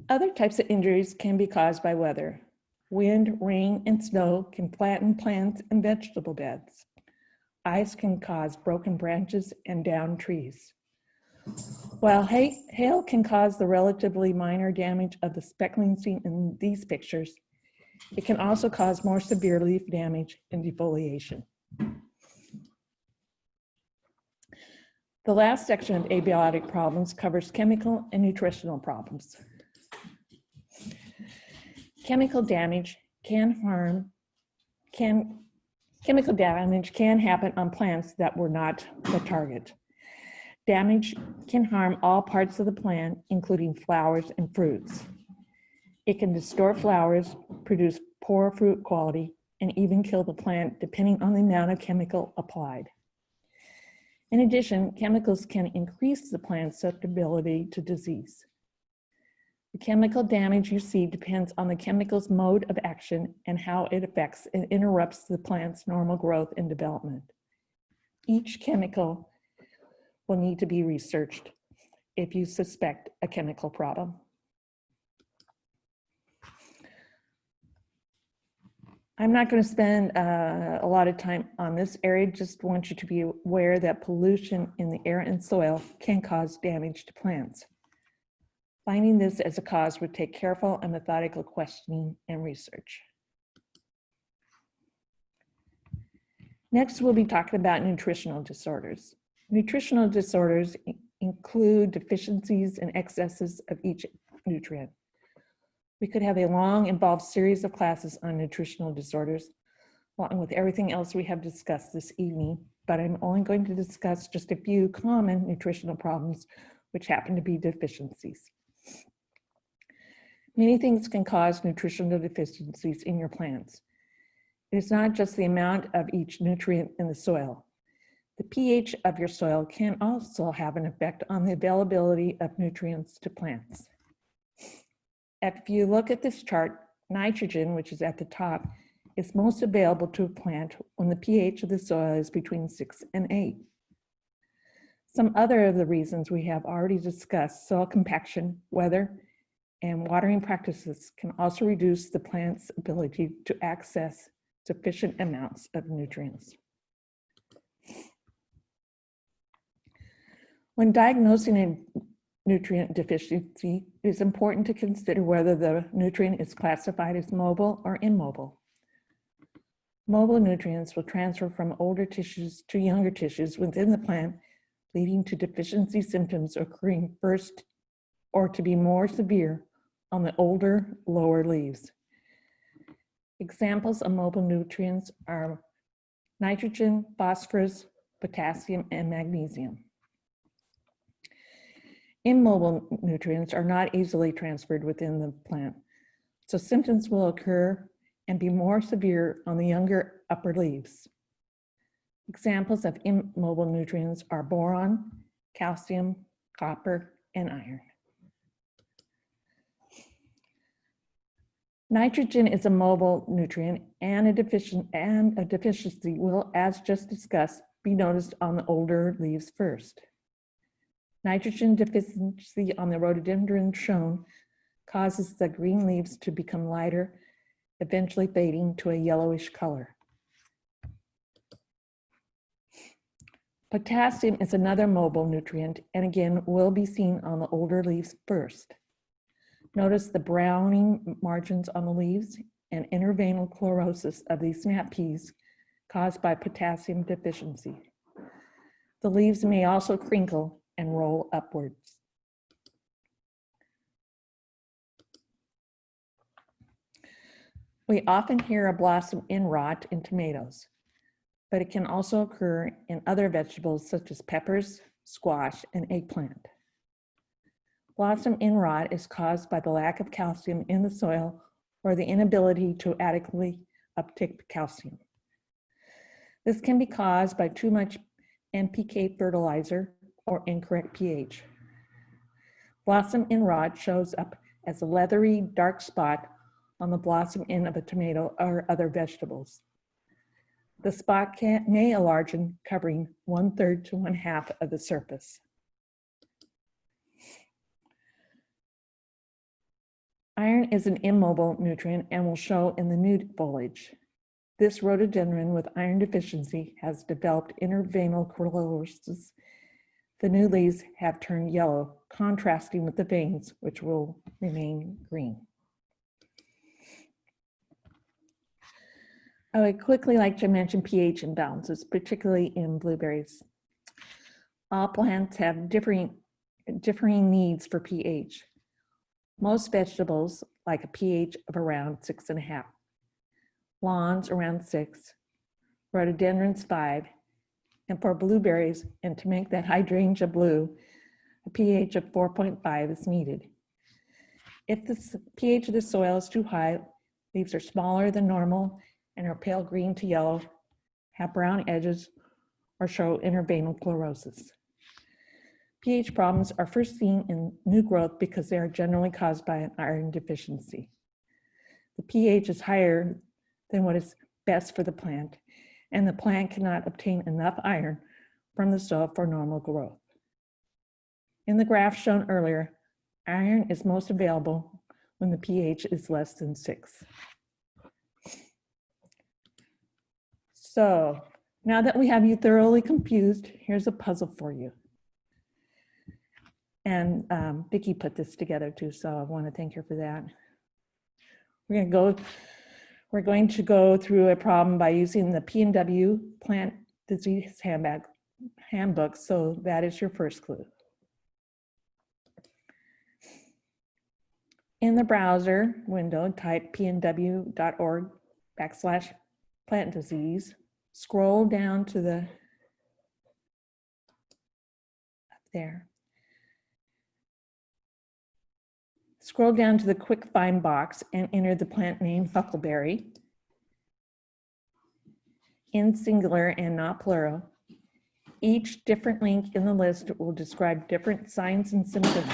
Other types of injuries can be caused by weather. Wind, rain, and snow can flatten plants and vegetable beds. Ice can cause broken branches and downed trees. While hail can cause the relatively minor damage of the speckling seen in these pictures, it can also cause more severe leaf damage and defoliation. The last section of abiotic problems covers chemical and nutritional problems. Chemical damage can happen on plants that were not the target. Damage can harm all parts of the plant, including flowers and fruits. It can distort flowers, produce poor fruit quality, and even kill the plant depending on the amount of chemical applied. In addition, chemicals can increase the plant's susceptibility to disease. The chemical damage you see depends on the chemical's mode of action and how it affects and interrupts the plant's normal growth and development. Each chemical will need to be researched if you suspect a chemical problem. I'm not going to spend a lot of time on this area, just want you to be aware that pollution in the air and soil can cause damage to plants. Finding this as a cause would take careful and methodical questioning and research. Next, we'll be talking about nutritional disorders. Nutritional disorders include deficiencies and excesses of each nutrient. We could have a long, involved series of classes on nutritional disorders, along with everything else we have discussed this evening, but I'm only going to discuss just a few common nutritional problems which happen to be deficiencies. Many things can cause nutritional deficiencies in your plants. It is not just the amount of each nutrient in the soil. The pH of your soil can also have an effect on the availability of nutrients to plants. If you look at this chart, nitrogen, which is at the top, is most available to a plant when the pH of the soil is between 6 and 8. Some other of the reasons we have already discussed, soil compaction, weather, and watering practices can also reduce the plant's ability to access sufficient amounts of nutrients. When diagnosing a nutrient deficiency, it is important to consider whether the nutrient is classified as mobile or immobile. Mobile nutrients will transfer from older tissues to younger tissues within the plant, leading to deficiency symptoms occurring first or to be more severe on the older, lower leaves. Examples of mobile nutrients are nitrogen, phosphorus, potassium, and magnesium. Immobile nutrients are not easily transferred within the plant, so symptoms will occur and be more severe on the younger upper leaves. Examples of immobile nutrients are boron, calcium, copper, and iron. Nitrogen is a mobile nutrient, and a deficiency will, as just discussed, be noticed on the older leaves first. Nitrogen deficiency on the rhododendron shown causes the green leaves to become lighter, eventually fading to a yellowish color. Potassium is another mobile nutrient and again will be seen on the older leaves first. Notice the browning margins on the leaves and interveinal chlorosis of these snap peas caused by potassium deficiency. The leaves may also crinkle and roll upwards. We often hear of blossom end rot in tomatoes, but it can also occur in other vegetables such as peppers, squash, and eggplant. Blossom end rot is caused by the lack of calcium in the soil or the inability to adequately uptake calcium. This can be caused by too much NPK fertilizer or incorrect pH. Blossom end rot shows up as a leathery dark spot on the blossom end of a tomato or other vegetables. The spot may enlarge, covering 1/3 to 1/2 of the surface. Iron is an immobile nutrient and will show in the nude foliage. This rhododendron with iron deficiency has developed interveinal chlorosis. The new leaves have turned yellow, contrasting with the veins, which will remain green. I would quickly like to mention pH imbalances, particularly in blueberries. All plants have differing needs for pH. Most vegetables like a pH of around 6.5. Lawns around 6, rhododendrons 5, and for blueberries, and to make that hydrangea blue, a pH of 4.5 is needed. If the pH of the soil is too high, leaves are smaller than normal and are pale green to yellow, have brown edges, or show interveinal chlorosis. pH problems are first seen in new growth because they are generally caused by an iron deficiency. The pH is higher than what is best for the plant, and the plant cannot obtain enough iron from the soil for normal growth. In the graph shown earlier, iron is most available when the pH is less than 6. So now that we have you thoroughly confused, here's a puzzle for you. And Vicki put this together too, so I want to thank her for that. We're going to go through a problem by using the P&W Plant Disease Handbook, so that is your first clue. In the browser window, type pnw.org/plant disease. Scroll down to the, up there. Scroll down to the quick find box and enter the plant name huckleberry in singular and not plural. Each different link in the list will describe different signs and symptoms.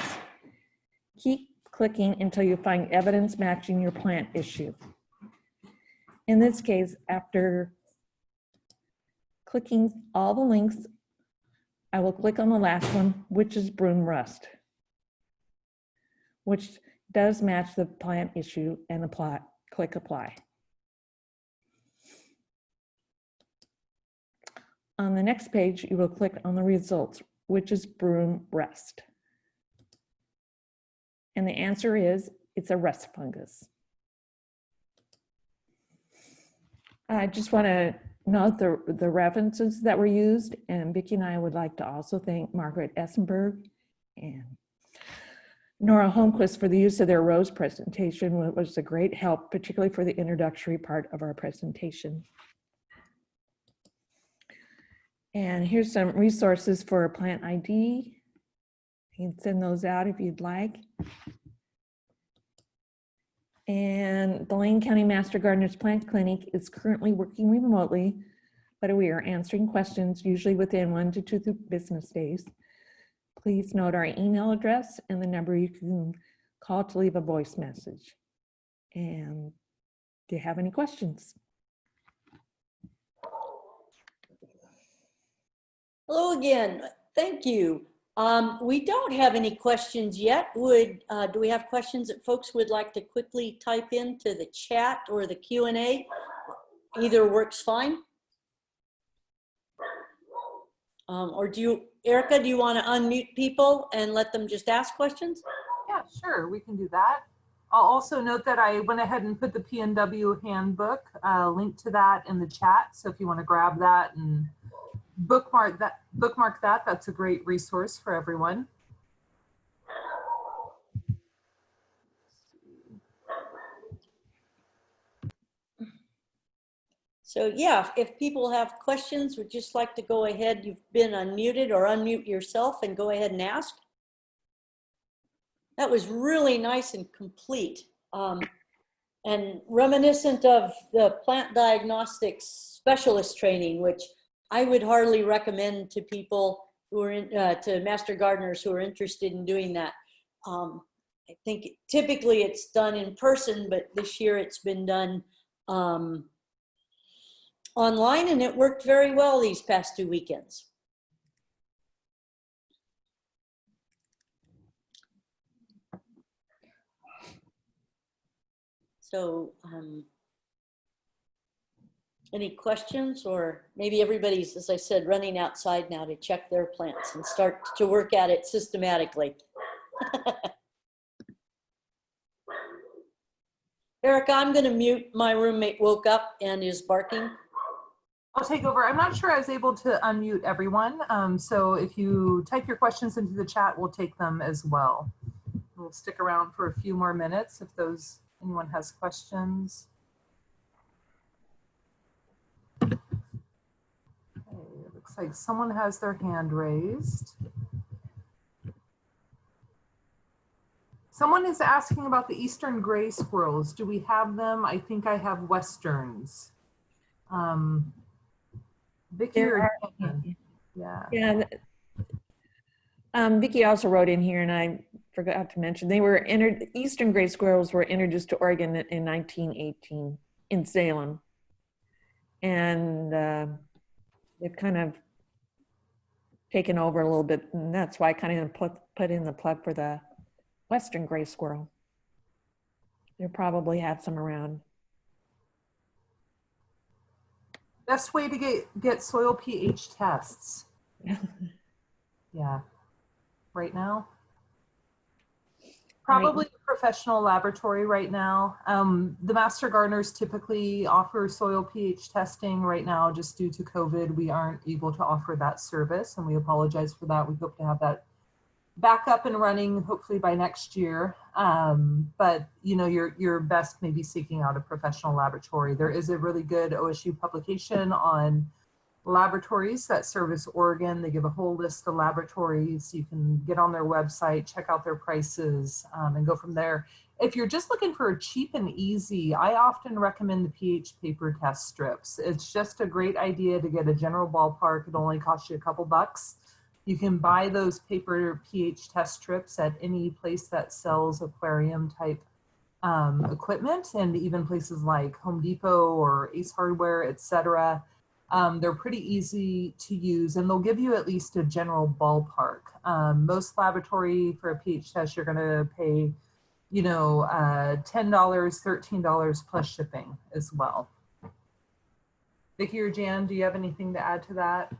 Keep clicking until you find evidence matching your plant issue. In this case, after clicking all the links, I will click on the last one, which is broom rust, which does match the plant issue, and click apply. On the next page, you will click on the results, which is broom rust. And the answer is, it's a rust fungus. I just want to note the references that were used, and Vicki and I would like to also thank Margaret Essenberg and Nora Holmquist for the use of their rose presentation, which was a great help, particularly for the introductory part of our presentation. And here's some resources for plant ID. You can send those out if you'd like. And the Lane County Master Gardener's Plant Clinic is currently working remotely, but we are answering questions usually within 1 to 2 business days. Please note our email address and the number you can call to leave a voice message. And do you have any questions? Hello again. Thank you. We don't have any questions yet. Do we have questions that folks would like to quickly type into the chat or the Q&A? Either works fine. Or Erica, do you want to unmute people and let them just ask questions? Yeah, sure, we can do that. I'll also note that I went ahead and put the P&W handbook link to that in the chat. So if you want to grab that and bookmark that, that's a great resource for everyone. So yeah, if people have questions, would just like to go ahead, you've been unmuted, or unmute yourself and go ahead and ask. That was really nice and complete, and reminiscent of the plant diagnostics specialist training, which I would hardly recommend to people who are to master gardeners who are interested in doing that. I think typically it's done in person, but this year it's been done online, and it worked very well these past 2 weekends. So any questions? Or maybe everybody's, as I said, running outside now to check their plants and start to work at it systematically. Erica, I'm going to mute. My roommate woke up and is barking. I'll take over. I'm not sure I was able to unmute everyone. So if you type your questions into the chat, we'll take them as well. We'll stick around for a few more minutes if anyone has questions. Okay, it looks like someone has their hand raised. Someone is asking about the eastern gray squirrels. Do we have them? I think I have westerns. Vicky or Jen? Yeah. Vicki also wrote in here, and I forgot to mention, eastern gray squirrels were introduced to Oregon in 1918 in Salem. And they've kind of taken over a little bit, and that's why I kind of put in the plug for the western gray squirrel. You'll probably have some around. Best way to get soil pH tests. Yeah. Right now? Probably a professional laboratory right now. The master gardeners typically offer soil pH testing. Right now, just due to COVID, we aren't able to offer that service, and we apologize for that. We hope to have that back up and running hopefully by next year. But you know, you're best maybe seeking out a professional laboratory. There is a really good OSU publication on laboratories that service Oregon. They give a whole list of laboratories. You can get on their website, check out their prices, and go from there. If you're just looking for a cheap and easy, I often recommend the pH paper test strips. It's just a great idea to get a general ballpark. It only costs you a couple bucks. You can buy those paper pH test strips at any place that sells aquarium type equipment, and even places like Home Depot or Ace Hardware, etc. They're pretty easy to use, and they'll give you at least a general ballpark. Most laboratory for a pH test, you're going to pay, you know, $10, $13 plus shipping as well. Vicki or Jan, do you have anything to add to that?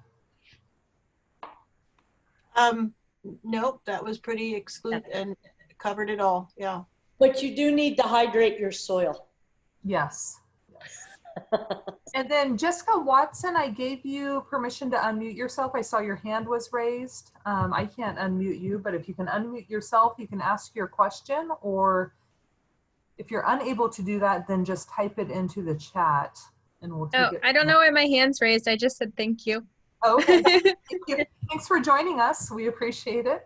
Nope, that was pretty exclusive and covered it all. Yeah. But you do need to hydrate your soil. Yes. Yes. And then Jessica Watson, I gave you permission to unmute yourself. I saw your hand was raised. I can't unmute you, but if you can unmute yourself, you can ask your question, or if you're unable to do that, then just type it into the chat and we'll take it. I don't know why my hand's raised. I just said thank you. Oh, okay. Thank you. Thanks for joining us. We appreciate it.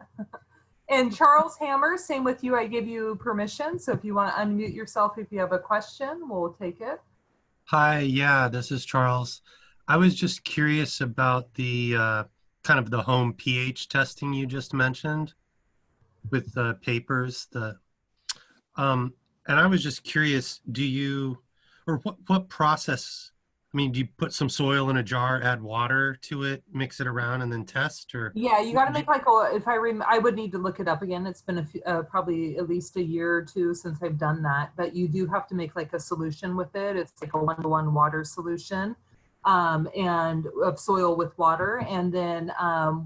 And Charles Hammer, same with you. I give you permission. So if you want to unmute yourself, if you have a question, we'll take it. Hi, yeah, this is Charles. I was just curious about the kind of the home pH testing you just mentioned with the papers. And I was just curious, do you, or what process I mean, do you put some soil in a jar, add water to it, mix it around, and then test? Or Yeah, you got to make like a, if I would need to look it up again. It's been probably at least a year or two since I've done that, but you do have to make like a solution with it. It's like a 1-to-1 water solution, and of soil with water. And then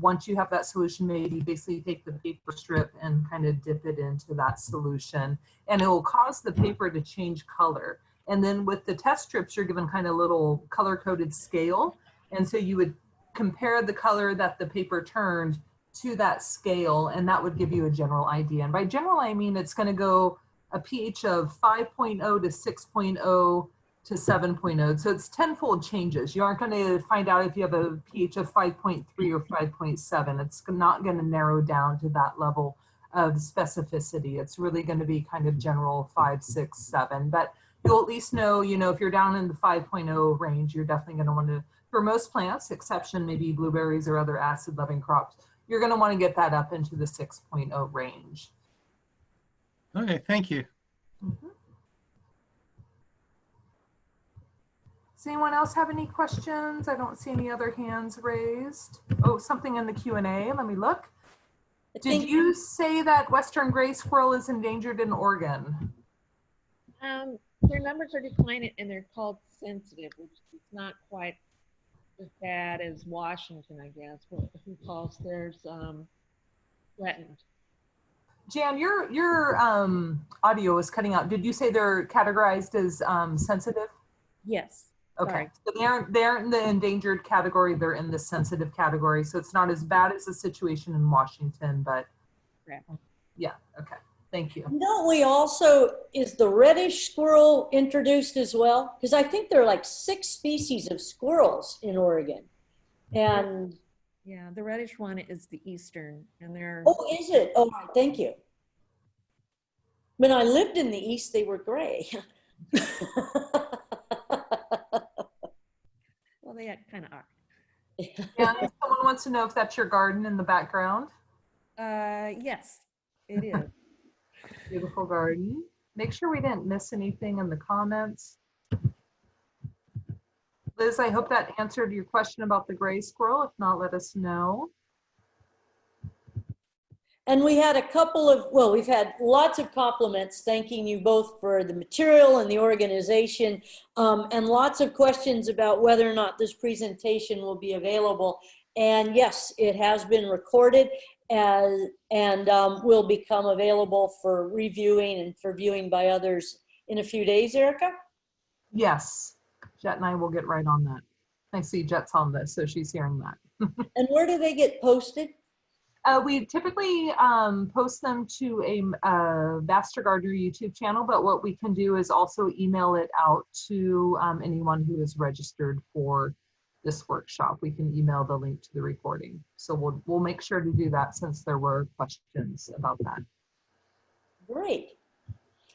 once you have that solution made, you basically take the paper strip and kind of dip it into that solution, and it will cause the paper to change color. And then with the test strips, you're given kind of little color-coded scale. And so you would compare the color that the paper turned to that scale, and that would give you a general idea. And by general, I mean it's going to go a pH of 5.0 to 6.0 to 7.0. So it's tenfold changes. You aren't going to find out if you have a pH of 5.3 or 5.7. It's not going to narrow down to that level of specificity. It's really going to be kind of general 5, 6, 7. But you'll at least know, you know, if you're down in the 5.0 range, you're definitely going to want to, for most plants, exception maybe blueberries or other acid-loving crops, you're going to want to get that up into the 6.0 range. okay, thank you. Mm-hmm. Does anyone else have any questions? I don't see any other hands raised. Oh, something in the Q&A. Let me look. Did you say that Western gray squirrel is endangered in Oregon? Their numbers are declining and they're called sensitive, which is not quite as bad as Washington, I guess. Who calls theirs threatened? Jan, your audio is cutting out. Did you say they're categorized as sensitive? Yes. Okay, so they're in the endangered category. They're in the sensitive category. So it's not as bad as the situation in Washington, but Correct. Yeah, okay, thank you. Don't we also, is the reddish squirrel introduced as well? Because I think there are like 6 species of squirrels in Oregon. And Yeah, the reddish one is the eastern, and they're. oh, is it? Oh, thank you. When I lived in the East, they were gray. Well, they kind of are. Yeah, someone wants to know if that's your garden in the background. Yes, it is. Beautiful garden. Make sure we didn't miss anything in the comments. Liz, I hope that answered your question about the gray squirrel. If not, let us know. And we had a couple of, well, we've had lots of compliments thanking you both for the material and the organization, and lots of questions about whether or not this presentation will be available. And yes, it has been recorded and will become available for reviewing and for viewing by others in a few days, Erica? Yes, Jet and I will get right on that. I see Jet's on this, so she's hearing that. And where do they get posted? We typically post them to a Master Gardener YouTube channel, but what we can do is also email it out to anyone who is registered for this workshop. We can email the link to the recording. So we'll make sure to do that since there were questions about that. Great.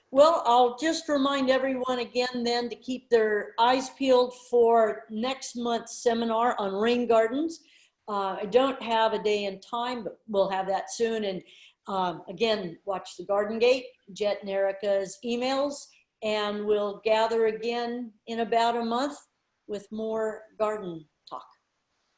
Well, I'll just remind everyone again then to keep their eyes peeled for next month's seminar on rain gardens. I don't have a day and time, but we'll have that soon. And again, watch the Garden Gate, Jet and Erica's emails, and we'll gather again in about a month with more garden talk.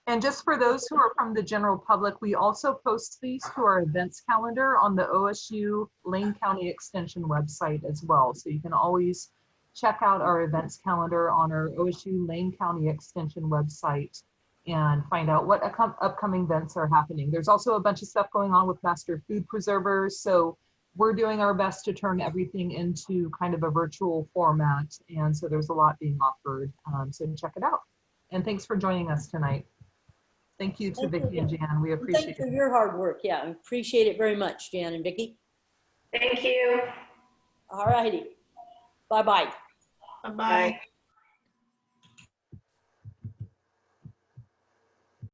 And just for those who are from the general public, we also post these to our events calendar on the OSU Lane County Extension website as well. So you can always check out our events calendar on our OSU Lane County Extension website and find out what upcoming events are happening. There's also a bunch of stuff going on with Master Food Preservers. So we're doing our best to turn everything into kind of a virtual format. And so there's a lot being offered. So check it out. And thanks for joining us tonight. Thank you to Vicki and Jan. We appreciate it. Thanks for your hard work. Yeah, I appreciate it very much, Jan and Vicki. Thank you. All righty. Bye-bye. Bye-bye.